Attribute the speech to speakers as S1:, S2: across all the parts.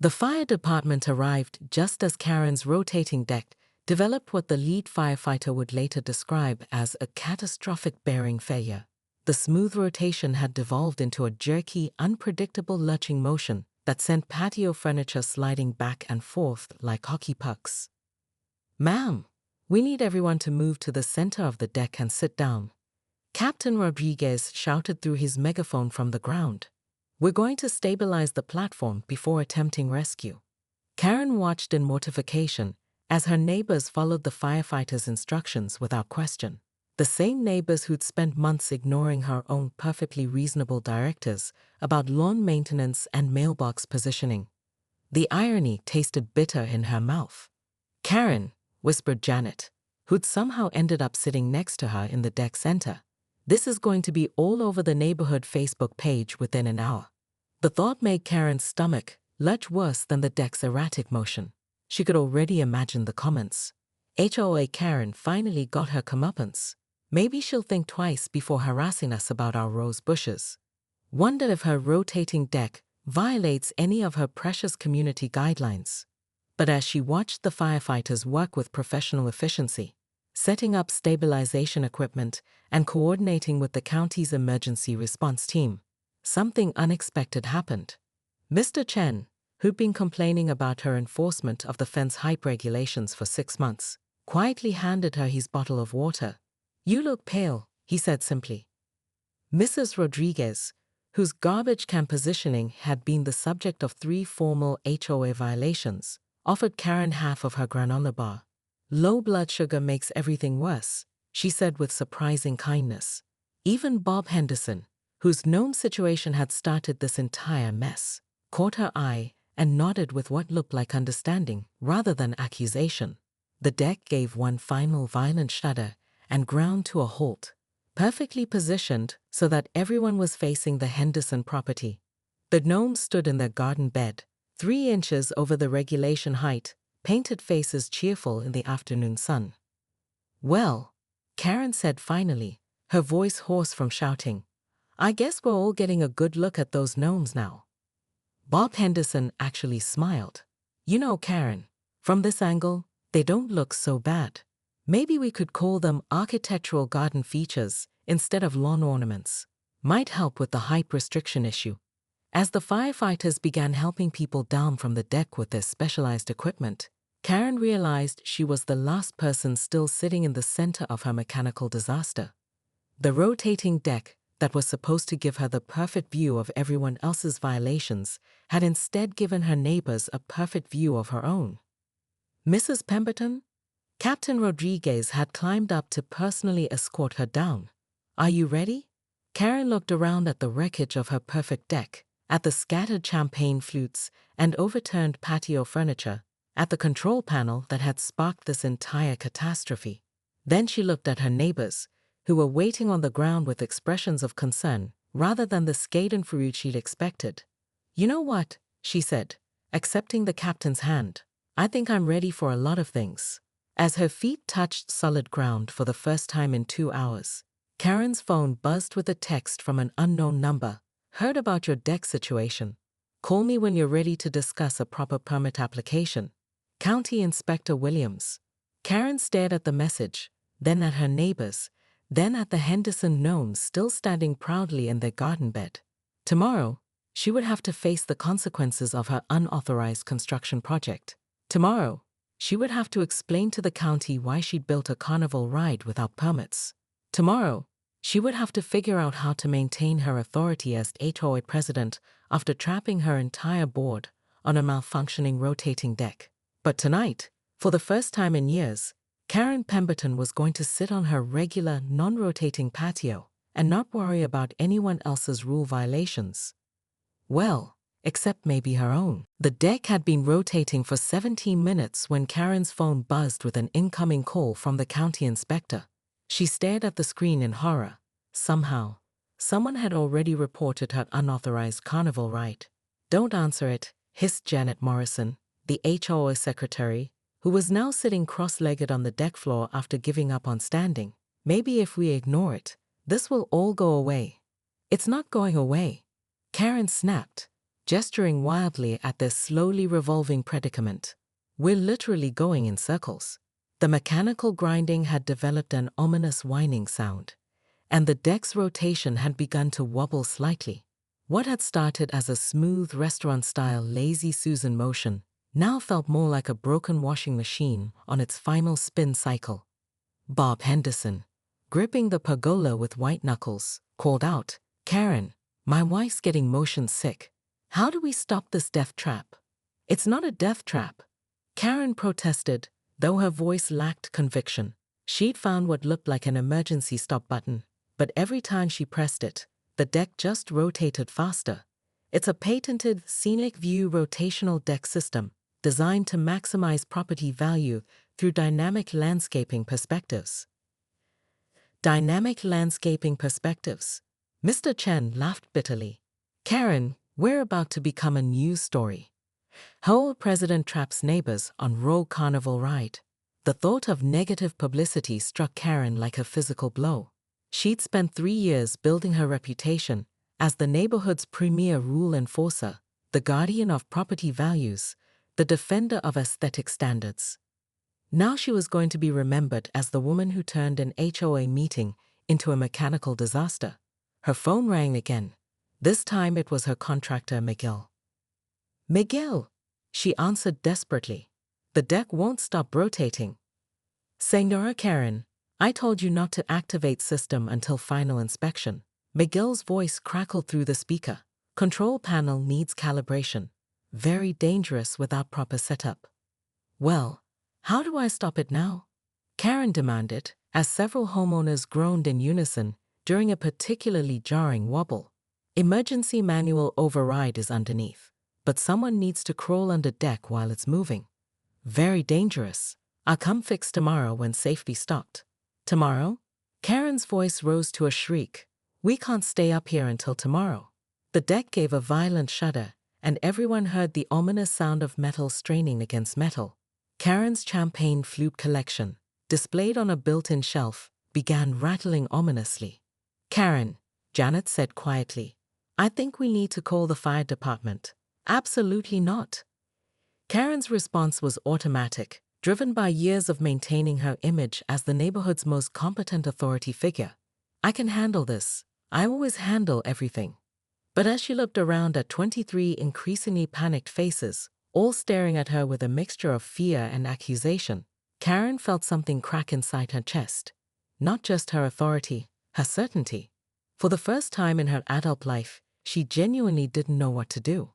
S1: The fire department arrived just as Karen's rotating deck developed what the lead firefighter would later describe as a catastrophic bearing failure. The smooth rotation had devolved into a jerky, unpredictable lurching motion that sent patio furniture sliding back and forth like hockey pucks. "Ma'am, we need everyone to move to the center of the deck and sit down," Captain Rodriguez shouted through his megaphone from the ground. "We're going to stabilize the platform before attempting rescue." Karen watched in mortification as her neighbors followed the firefighter's instructions without question. The same neighbors who'd spent months ignoring her own perfectly reasonable directives about lawn maintenance and mailbox positioning. The irony tasted bitter in her mouth. "Karen," whispered Janet, who'd somehow ended up sitting next to her in the deck center, "this is going to be all over the neighborhood Facebook page within an hour." The thought made Karen's stomach lurch worse than the deck's erratic motion. She could already imagine the comments. "HOA Karen finally got her comeuppance. Maybe she'll think twice before harassing us about our rose bushes. Wonder if her rotating deck violates any of her precious community guidelines." But as she watched the firefighters work with professional efficiency, setting up stabilization equipment and coordinating with the county's emergency response team, something unexpected happened. Mr. Chen, who'd been complaining about her enforcement of the fence height regulations for 6 months, quietly handed her his bottle of water. "You look pale," he said simply. Mrs. Rodriguez, whose garbage can positioning had been the subject of 3 formal HOA violations, offered Karen half of her granola bar. "Low blood sugar makes everything worse," she said with surprising kindness. Even Bob Henderson, whose gnome situation had started this entire mess, caught her eye and nodded with what looked like understanding rather than accusation. The deck gave one final violent shudder and ground to a halt, perfectly positioned so that everyone was facing the Henderson property. The gnomes stood in their garden bed, 3 inches over the regulation height, painted faces cheerful in the afternoon sun. "Well," Karen said finally, her voice hoarse from shouting, "I guess we're all getting a good look at those gnomes now." Bob Henderson actually smiled. "You know, Karen, from this angle, they don't look so bad. Maybe we could call them architectural garden features instead of lawn ornaments. Might help with the height restriction issue." As the firefighters began helping people down from the deck with their specialized equipment, Karen realized she was the last person still sitting in the center of her mechanical disaster. The rotating deck that was supposed to give her the perfect view of everyone else's violations had instead given her neighbors a perfect view of her own. "Mrs. Pemberton?" Captain Rodriguez had climbed up to personally escort her down. "Are you ready?" Karen looked around at the wreckage of her perfect deck, at the scattered champagne flutes and overturned patio furniture, at the control panel that had sparked this entire catastrophe. Then she looked at her neighbors, who were waiting on the ground with expressions of concern rather than the schadenfreude she'd expected. "You know what?" she said, accepting the captain's hand. "I think I'm ready for a lot of things." As her feet touched solid ground for the first time in 2 hours, Karen's phone buzzed with a text from an unknown number. "Heard about your deck situation. Call me when you're ready to discuss a proper permit application. County Inspector Williams." Karen stared at the message, then at her neighbors, then at the Henderson gnomes still standing proudly in their garden bed. Tomorrow, she would have to face the consequences of her unauthorized construction project. Tomorrow, she would have to explain to the county why she'd built a carnival ride without permits. Tomorrow, she would have to figure out how to maintain her authority as HOA president after trapping her entire board on a malfunctioning rotating deck. But tonight, for the first time in years, Karen Pemberton was going to sit on her regular, non-rotating patio and not worry about anyone else's rule violations. Well, except maybe her own. The deck had been rotating for 17 minutes when Karen's phone buzzed with an incoming call from the county inspector. She stared at the screen in horror. Somehow, someone had already reported her unauthorized carnival ride. "Don't answer it," hissed Janet Morrison, the HOA secretary, who was now sitting cross-legged on the deck floor after giving up on standing. "Maybe if we ignore it, this will all go away." "It's not going away," Karen snapped. gesturing wildly at their slowly revolving predicament. "We're literally going in circles." The mechanical grinding had developed an ominous whining sound, and the deck's rotation had begun to wobble slightly. What had started as a smooth restaurant-style lazy Susan motion now felt more like a broken washing machine on its final spin cycle. Bob Henderson, gripping the pergola with white knuckles, called out, "Karen, my wife's getting motion sick. How do we stop this death trap?" "It's not a death trap," Karen protested, though her voice lacked conviction. She'd found what looked like an emergency stop button, but every time she pressed it, the deck just rotated faster. "It's a patented scenic view rotational deck system designed to maximize property value through dynamic landscaping perspectives." Dynamic landscaping perspectives. Mr. Chen laughed bitterly. "Karen, we're about to become a news story. How President traps neighbors on Rogue Carnival ride." The thought of negative publicity struck Karen like a physical blow. She'd spent 3 years building her reputation as the neighborhood's premier rule enforcer, the guardian of property values, the defender of aesthetic standards. Now she was going to be remembered as the woman who turned an HOA meeting into a mechanical disaster. Her phone rang again. This time it was her contractor, Miguel. "Miguel," she answered desperately. "The deck won't stop rotating." "Senora Karen, I told you not to activate system until final inspection." Miguel's voice crackled through the speaker. "Control panel needs calibration. Very dangerous without proper setup." "Well, how do I stop it now?" Karen demanded, as several homeowners groaned in unison during a particularly jarring wobble. "Emergency manual override is underneath, but someone needs to crawl under deck while it's moving. Very dangerous. I'll come fix tomorrow when safety stopped." "Tomorrow?" Karen's voice rose to a shriek. "We can't stay up here until tomorrow." The deck gave a violent shudder, and everyone heard the ominous sound of metal straining against metal. Karen's champagne flute collection, displayed on a built-in shelf, began rattling ominously. "Karen," Janet said quietly, "I think we need to call the fire department." "Absolutely not." Karen's response was automatic, driven by years of maintaining her image as the neighborhood's most competent authority figure. "I can handle this. I always handle everything." But as she looked around at 23 increasingly panicked faces, all staring at her with a mixture of fear and accusation, Karen felt something crack inside her chest. Not just her authority, her certainty. For the first time in her adult life, she genuinely didn't know what to do.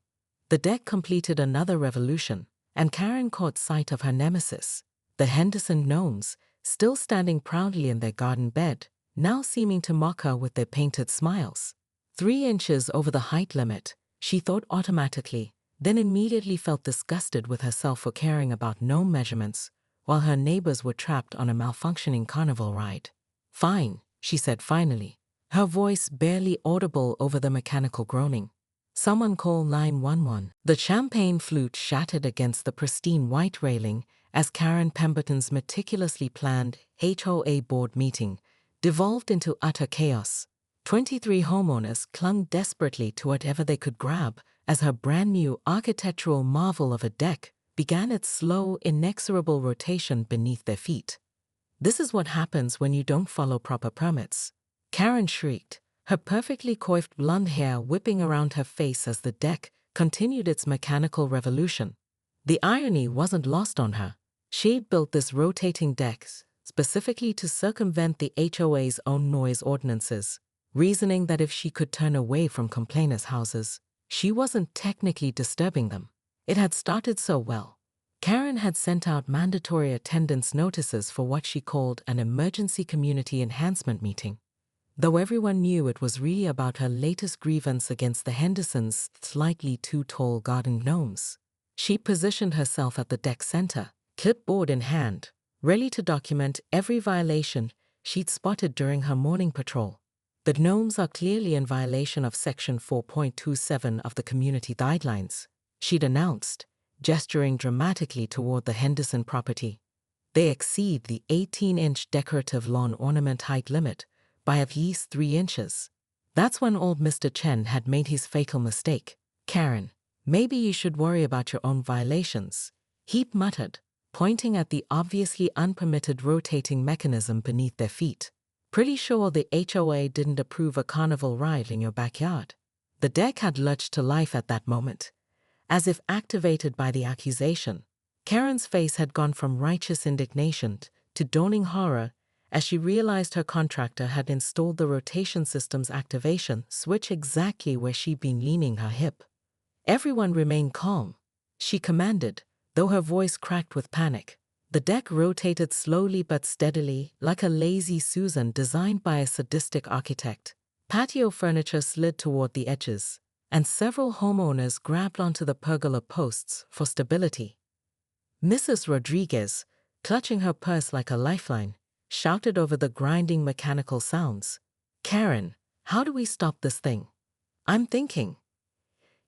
S1: The deck completed another revolution, and Karen caught sight of her nemesis, the Henderson gnomes, still standing proudly in their garden bed, now seeming to mock her with their painted smiles. 3 inches over the height limit, she thought automatically, then immediately felt disgusted with herself for caring about gnome measurements, while her neighbors were trapped on a malfunctioning carnival ride. "Fine," she said finally, her voice barely audible over the mechanical groaning. "Someone call 911. The champagne flute shattered against the pristine white railing as Karen Pemberton's meticulously planned HOA board meeting devolved into utter chaos. 23 homeowners clung desperately to whatever they could grab as her brand-new architectural marvel of a deck began its slow, inexorable rotation beneath their feet. "This is what happens when you don't follow proper permits," Karen shrieked, her perfectly coiffed blonde hair whipping around her face as the deck continued its mechanical revolution. The irony wasn't lost on her. She'd built this rotating deck specifically to circumvent the HOA's own noise ordinances, reasoning that if she could turn away from complainers' houses, she wasn't technically disturbing them. It had started so well. Karen had sent out mandatory attendance notices for what she called an emergency community enhancement meeting. Though everyone knew it was really about her latest grievance against the Hendersons' slightly too tall garden gnomes. She positioned herself at the deck center, clipboard in hand, ready to document every violation she'd spotted during her morning patrol. "The gnomes are clearly in violation of Section 4.27 of the Community Guidelines," she'd announced, gesturing dramatically toward the Henderson property. "They exceed the 18-inch decorative lawn ornament height limit by at least 3 inches. That's when old Mr. Chen had made his fatal mistake. "Karen," Maybe you should worry about your own violations, Heap muttered, pointing at the obviously unpermitted rotating mechanism beneath their feet. Pretty sure the HOA didn't approve a carnival ride in your backyard. The deck had lurched to life at that moment, as if activated by the accusation. Karen's face had gone from righteous indignation to dawning horror as she realized her contractor had installed the rotation system's activation switch exactly where she'd been leaning her hip. Everyone remained calm, she commanded, though her voice cracked with panic. The deck rotated slowly but steadily, like a lazy Susan designed by a sadistic architect. Patio furniture slid toward the edges, and several homeowners grabbed onto the pergola posts for stability. Mrs. Rodriguez, clutching her purse like a lifeline, shouted over the grinding mechanical sounds. "Karen, how do we stop this thing?" "I'm thinking."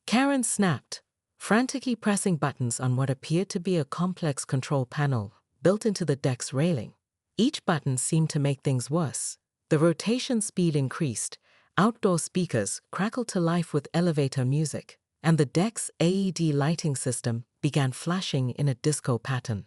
S1: Karen snapped, frantically pressing buttons on what appeared to be a complex control panel built into the deck's railing. Each button seemed to make things worse. The rotation speed increased, outdoor speakers crackled to life with elevator music, and the deck's AED lighting system began flashing in a disco pattern.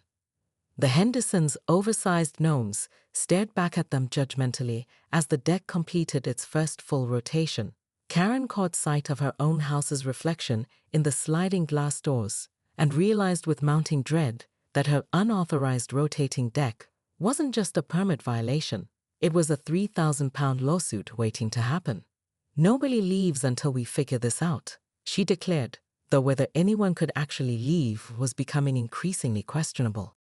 S1: The Hendersons' oversized gnomes stared back at them judgmentally as the deck completed its first full rotation. Karen caught sight of her own house's reflection in the sliding glass doors and realized with mounting dread that her unauthorized rotating deck wasn't just a permit violation, it was a £3,000 lawsuit waiting to happen. "Nobody leaves until we figure this out," she declared, though whether anyone could actually leave was becoming increasingly questionable.